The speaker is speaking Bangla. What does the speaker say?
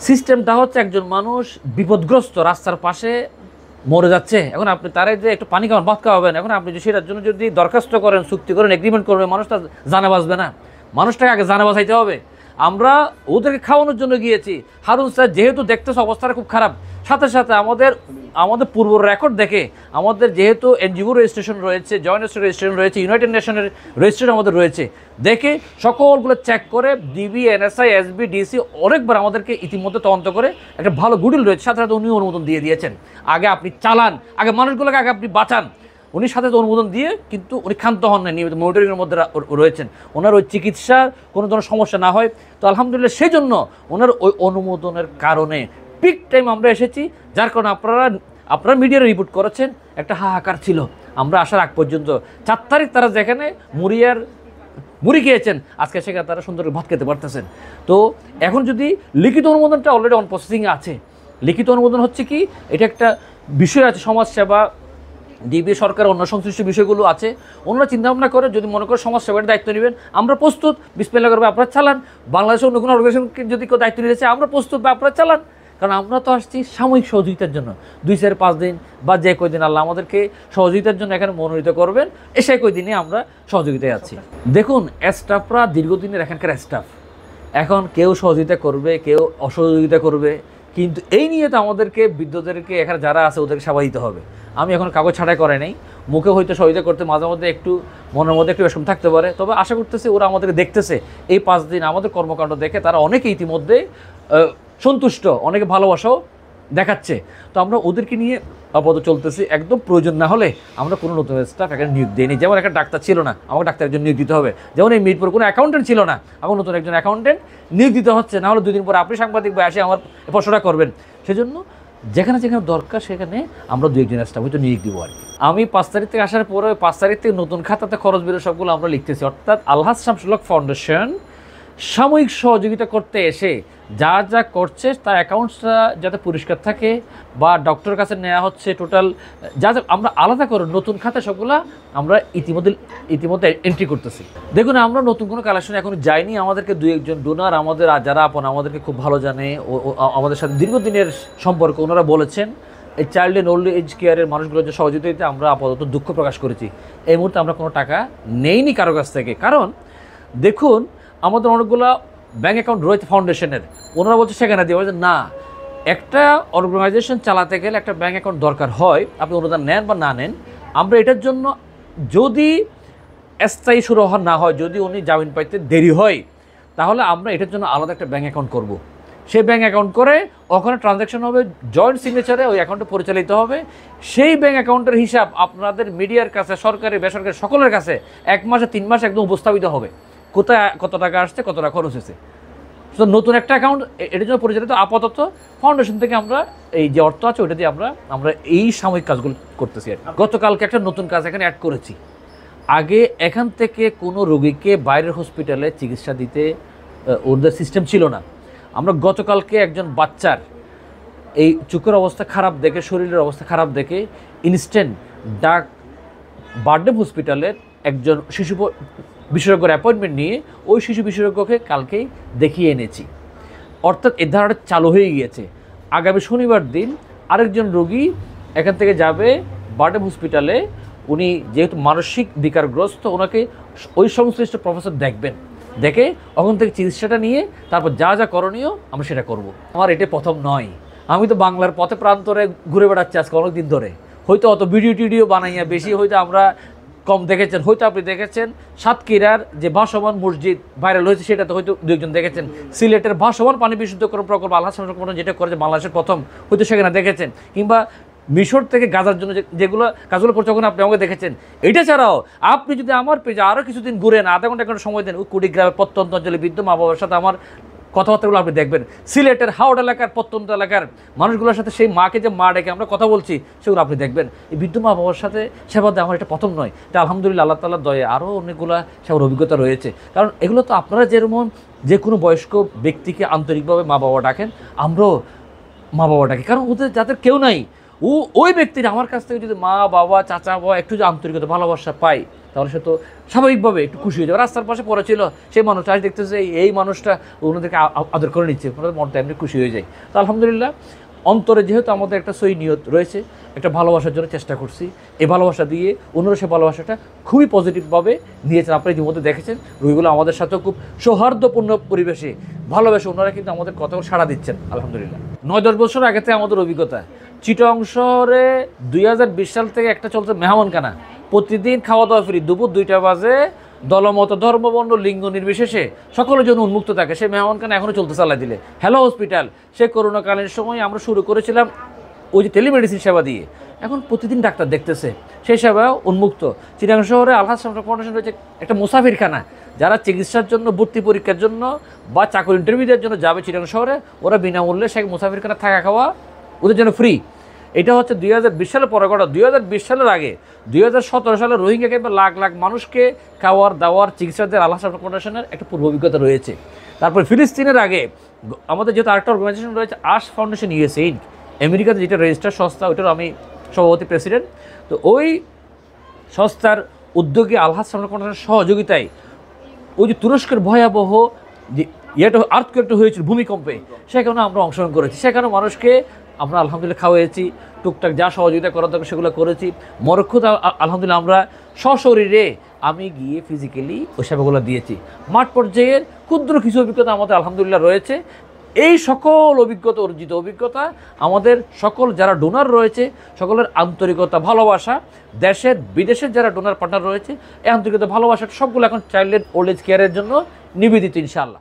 সিস্টেমটা হচ্ছে একজন মানুষ বিপদগ্রস্ত রাস্তার পাশে মরে যাচ্ছে, এখন আপনি তারে যে একটু পানি খাওয়ান, ভাত খাওয়াবেন, এখন আপনি যদি সেটার জন্য যদি দরখাস্ত করেন, চুক্তি করেন, এগ্রিমেন্ট করবেন, মানুষটা জানে বাঁচবে না। মানুষটাকে আগে জানে বাঁচাইতে হবে। আমরা ওদেরকে খাওয়ানোর জন্য গিয়েছি। হারুন স্যার যেহেতু দেখতেছে অবস্থাটা খুব খারাপ, সাথে সাথে আমাদের পূর্ব রেকর্ড দেখে, আমাদের যেহেতু এনজিও রেজিস্ট্রেশন রয়েছে, জয়েন্ট রেজিস্ট্রেশন রয়েছে, ইউনাইটেড নেশনের রেজিস্ট্রেশন আমাদের রয়েছে, দেখে সকলগুলো চেক করে ডিবি, এনএসআই, এসবি, ডিসি অনেকবার আমাদেরকে ইতিমধ্যে তদন্ত করে একটা ভালো গুডউইল রয়েছে, সাথে সাথে উনি অনুমোদন দিয়ে দিয়েছেন। আগে আপনি চালান, আগে মানুষগুলোকে আগে আপনি বাঁচান। উনি সাথে অনুমোদন দিয়ে কিন্তু উনি ক্ষান্ত হন না, নিয়মিত মনিটরিংয়ের মধ্যে রয়েছেন, ওনার ওই চিকিৎসার কোনো ধরনের সমস্যা না হয়। তো আলহামদুলিল্লাহ সেই জন্য ওনার ওই অনুমোদনের কারণে পিক টাইম আমরা এসেছি, যার কারণে আপনারা মিডিয়ায় রিপোর্ট করেছেন একটা হাহাকার ছিল। আমরা আসার আগ পর্যন্ত 4 তারিখ তারা যেখানে মুড়ি খেয়েছেন, আজকে সেখানে তারা সুন্দর ভাত খেতে পারতেছেন। তো এখন যদি লিখিত অনুমোদনটা অলরেডি অন প্রসেসিংয়ে আছে, লিখিত অনুমোদন হচ্ছে কি, এটা একটা বিষয় আছে, সমাজসেবা, ডিবি, সরকার, অন্য সংশ্লিষ্ট বিষয়গুলো আছে, ওনারা চিন্তাভাবনা করে যদি মনে করে সমাজসেবার দায়িত্ব নেবেন, আমরা প্রস্তুত, বিসমিল্লাহ করবে আপনারা চালান। বাংলাদেশের অন্য কোনো অর্গানাইজেশনকে যদি কেউ দায়িত্ব নিয়েছে, আমরা প্রস্তুত বা আপনারা চালান। কারণ আমরা তো আসছি সাময়িক সহযোগিতার জন্য, 2-4-5 দিন বা যে কয়দিন আল্লাহ আমাদেরকে সহযোগিতার জন্য এখানে মনোনীত করবেন, সে কয়দিনে আমরা সহযোগিতায় আছি। দেখুন, স্টাফরা দীর্ঘদিনের এখানকার স্টাফ, এখন কেউ সহযোগিতা করবে, কেউ অসহযোগিতা করবে, কিন্তু এই নিয়ে তো আমাদেরকে বৃদ্ধদেরকে এখানে যারা আছে ওদেরকে সেবা দিতে হবে। আমি এখন কাগজ ছাড়াই করে নেই, মুখে হয়তো সহযোগিতা করতে মাঝে মধ্যে একটু মনের মধ্যে একটু এরকম থাকতে পারে, তবে আশা করতেছি ওরা আমাদেরকে দেখতেছে, এই 5 দিন আমাদের কর্মকাণ্ড দেখে তারা অনেকে ইতিমধ্যে সন্তুষ্ট, অনেকে ভালোবাসাও দেখাচ্ছে। তো আমরা ওদেরকে নিয়ে আপাতত চলতেছি। একদম প্রয়োজন না হলে আমরা কোনো নতুন স্টাফ এখানে নিয়োগ দিইনি। যেমন একটা ডাক্তার ছিল না, আমাকে ডাক্তার একজন নিয়োগ দিতে হবে। যেমন এই মিরপুর কোনো অ্যাকাউন্টেন্ট ছিল না, আমার নতুন একজন অ্যাকাউন্টেন্ট নিয়োগ দিতে হচ্ছে, না হলে 2 দিন পরে আপনি সাংবাদিক বা এসে আমার প্রশ্নটা করবেন। সেজন্য যেখানে যেখানে দরকার সেখানে আমরা 2-1 স্টাফ হয়তো নিয়োগ দিব আর কি। আমি 5 তারিখ থেকে আসার পরে 5 তারিখ থেকে নতুন খাতাতে খরচ বেরো সবগুলো আমরা লিখতেছি। অর্থাৎ আলহাজ শামসুল হক ফাউন্ডেশন সাময়িক সহযোগিতা করতে এসে যা যা করছে তার অ্যাকাউন্টসটা যাতে পরিষ্কার থাকে, বা ডক্টরের কাছে নেওয়া হচ্ছে টোটাল যা যা আমরা আলাদা করে নতুন খাতে সবগুলো আমরা ইতিমধ্যে এন্ট্রি করতেছি। দেখুন, আমরা নতুন কোনো কালেকশন এখন যাইনি। আমাদেরকে 2-1 ডোনার আমাদের যারা আপন আমাদেরকে খুব ভালো জানে, ও আমাদের সাথে দীর্ঘদিনের সম্পর্ক, ওনারা বলেছেন এই চাইল্ড অ্যান্ড ওল্ড এজ কেয়ারের মানুষগুলো যে সহযোগিতাতে আমরা আপাতত দুঃখ প্রকাশ করেছি। এই মুহূর্তে আমরা কোনো টাকা নেইনি কারো কাছ থেকে, কারণ দেখুন আমাদের অনেকগুলো ব্যাঙ্ক অ্যাকাউন্ট রয়েছে ফাউন্ডেশনের, ওনারা বলছে সেখানে দিয়ে বলছে না, একটা অর্গানাইজেশন চালাতে গেলে একটা ব্যাঙ্ক অ্যাকাউন্ট দরকার হয়, আপনি অনুদান নেন বা না নেন। আমরা এটার জন্য যদি স্থায়ী শুরু না হয়, যদি উনি জামিন পাইতে দেরি হয়, তাহলে আমরা এটার জন্য আলাদা একটা ব্যাঙ্ক অ্যাকাউন্ট করব। সেই ব্যাঙ্ক অ্যাকাউন্ট করে ওখানে ট্রানজ্যাকশন হবে, জয়েন্ট সিগনেচারে ওই অ্যাকাউন্টে পরিচালিত হবে। সেই ব্যাঙ্ক অ্যাকাউন্টের হিসাব আপনাদের মিডিয়ার কাছে, সরকারি বেসরকারি সকলের কাছে 1 মাসে 3 মাস একদম উপস্থাপিত হবে, কোথায় কত টাকা আসছে, কত টাকা খরচ হয়েছে। তো নতুন একটা অ্যাকাউন্ট এটার জন্য পরিচালিত। আপাতত ফাউন্ডেশন থেকে আমরা এই যে অর্থ আছে ওইটা দিয়ে আমরা এই সাময়িক কাজগুলো করতেছি আর কি। গতকালকে একটা নতুন কাজ এখানে অ্যাড করেছি। আগে এখান থেকে কোনো রোগীকে বাইরের হসপিটালে চিকিৎসা দিতে ওদের সিস্টেম ছিল না। আমরা গতকালকে একজন বাচ্চার এই চোখের অবস্থা খারাপ দেখে, শরীরের অবস্থা খারাপ দেখে ইনস্ট্যান্ট বারডেম হসপিটালের একজন শিশু বিশেষজ্ঞর অ্যাপয়েন্টমেন্ট নিয়ে ওই শিশু বিশেষজ্ঞকে কালকেই দেখিয়ে এনেছি। অর্থাৎ এই ধারাটা চালু হয়ে গিয়েছে। আগামী শনিবার দিন আরেকজন রোগী এখান থেকে যাবে বারডেম হসপিটালে, উনি যেহেতু মানসিক বিকারগ্রস্ত, ওনাকে ওই সংশ্লিষ্ট প্রফেসর দেখবেন, দেখে ওখান থেকে চিকিৎসাটা নিয়ে তারপর যা যা করণীয় আমরা সেটা করব। আমার এটা প্রথম নয়, আমি তো বাংলার পথে প্রান্তরে ঘুরে বেড়াচ্ছি আজকে অনেক দিন ধরে। হয়তো অত ভিডিও টিডিও বানাইয়া বেশি হয়তো আমরা কম দেখেছেন, হয়তো আপনি দেখেছেন সাতক্ষীরার যে ভাসমান মসজিদ ভাইরাল হয়েছে, সেটা তো হয়তো 2-1 দেখেছেন। সিলেটের ভাসমান পানি বিশুদ্ধকরণ প্রকল্প আলহাজ শামসুল যেটা করেছে বাংলাদেশের প্রথম, হয়তো সেখানে দেখেছেন। কিংবা মিশর থেকে গাজার জন্য যেগুলো কাজগুলো করছে ওখানে আপনি আমাকে দেখেছেন। এটা ছাড়াও আপনি যদি আমার পেজে আরও কিছুদিন ঘুরেন, আধা ঘন্টা সময় দেন, ওই কুড়িগ্রামের প্রত্যন্ত অঞ্চলে বৃদ্ধ মা বাবার সাথে আমার কথাবার্তাগুলো আপনি দেখবেন। সিলেটের হাওড় এলাকার প্রত্যন্ত এলাকার মানুষগুলোর সাথে সেই মাকে যে মা ডেকে আমরা কথা বলছি, সেগুলো আপনি দেখবেন। এই বৃদ্ধ মা বাবার সাথে সেবা দেওয়া আমার এটা প্রথম নয়, এটা আলহামদুলিল্লাহ আল্লাহ তাআলার দয়ে আরও অনেকগুলো সেবার অভিজ্ঞতা রয়েছে। কারণ এগুলো তো আপনারা যেমন যে কোনো বয়স্ক ব্যক্তিকে আন্তরিকভাবে মা বাবা ডাকেন, আমরাও মা বাবা ডাকি। কারণ ওদের যাদের কেউ নাই, ওই ব্যক্তিরা আমার কাছ থেকে যদি মা বাবা চাচা বাবা একটু যে আন্তরিকতা ভালোবাসা পায়, তাহলে সে তো স্বাভাবিকভাবে একটু খুশি হয়ে যাবে। রাস্তার পাশে পড়ে ছিল, সেই মানুষটা আজ দেখতেছে এই মানুষটা ওনাদেরকে আদর করে নিচ্ছে, ওনাদের মনটা এমনি খুশি হয়ে যায়। তো আলহামদুলিল্লাহ, অন্তরে যেহেতু আমাদের একটা সই নিয়ত রয়েছে, একটা ভালোবাসার জন্য চেষ্টা করছি, এই ভালোবাসা দিয়ে অন্যরা সে ভালোবাসাটা খুবই পজিটিভভাবে নিয়েছেন। আপনারা ইতিমধ্যে দেখেছেন রোগীগুলো আমাদের সাথেও খুব সৌহার্দ্যপূর্ণ পরিবেশে ভালোবেসে ওনারা কিন্তু আমাদের কথাগুলো সাড়া দিচ্ছেন আলহামদুলিল্লাহ। 9-10 বছর আগে থেকে আমাদের অভিজ্ঞতা, চিটং শহরে 2020 সাল থেকে একটা চলছে মেহমানখানা, প্রতিদিন খাওয়া দাওয়া ফ্রি, দুপুর 2টা বাজে দলমত ধর্ম বর্ণ লিঙ্গ নির্বিশেষে সকলের জন্য উন্মুক্ত থাকে। সেই মেহমানখানা এখনও চলতে চালাই দিলে। হ্যালো হসপিটাল, সে করোনাকালীন সময় আমরা শুরু করেছিলাম ওই যে টেলিমেডিসিন সেবা দিয়ে, এখন প্রতিদিন ডাক্তার দেখতেছে, সেই সেবা উন্মুক্ত। চিটাগাং শহরে আলহাজ ফাউন্ডেশন রয়েছে একটা মুসাফিরখানা, যারা চিকিৎসার জন্য, ভর্তি পরীক্ষার জন্য বা চাকরি ইন্টারভিউ দেওয়ার জন্য যাবে চিটাগাং শহরে, ওরা বিনামূল্যে সেই মুসাফিরখানা থাকা খাওয়া ওদের জন্য ফ্রি। এটা হচ্ছে 2020 সালের পরে করা। 2020 সালের আগে 2017 সালে রোহিঙ্গা ক্যাম্পে লাখ লাখ মানুষকে খাওয়ার দাওয়ার চিকিৎসা দেওয়ার আল্লাহ ফাউন্ডেশনের একটা পূর্ব অভিজ্ঞতা রয়েছে। তারপর ফিলিস্তিনের আগে আমাদের যেহেতু আরেকটা অর্গানাইজেশন রয়েছে আশ ফাউন্ডেশন ইউএসএ ইনক, আমেরিকাতে যেটা রেজিস্টার সংস্থা, ওইটার আমি সভাপতি প্রেসিডেন্ট। তো ওই সংস্থার উদ্যোগে আল্লাহ ফাউন্ডেশনের সহযোগিতায় ওই যে তুরস্কের ভয়াবহ যে আর্থকোয়েকটা হয়েছিল ভূমিকম্পে, সেখানে আমরা অংশগ্রহণ করেছি। সেখানে মানুষকে আমরা আলহামদুলিল্লাহ খাওয়াইছি, টুকটাক যা সহযোগিতা করার দরকার সেগুলো করেছি। মরক্কোতে আলহামদুলিল্লাহ আমরা সশরীরে আমি গিয়ে ফিজিক্যালি ওই সেবাগুলো দিয়েছি। মাঠ পর্যায়ের ক্ষুদ্র কিছু অভিজ্ঞতা আমাদের আলহামদুলিল্লাহ রয়েছে। এই সকল অভিজ্ঞতা, অর্জিত অভিজ্ঞতা আমাদের সকল যারা ডোনার রয়েছে সকলের আন্তরিকতা, ভালোবাসা, দেশের বিদেশের যারা ডোনার পার্টনার রয়েছে এই আন্তরিকতা, ভালোবাসা সবগুলো এখন চাইল্ড ওল্ড এজ কেয়ারের জন্য নিবেদিত ইনশাআল্লাহ।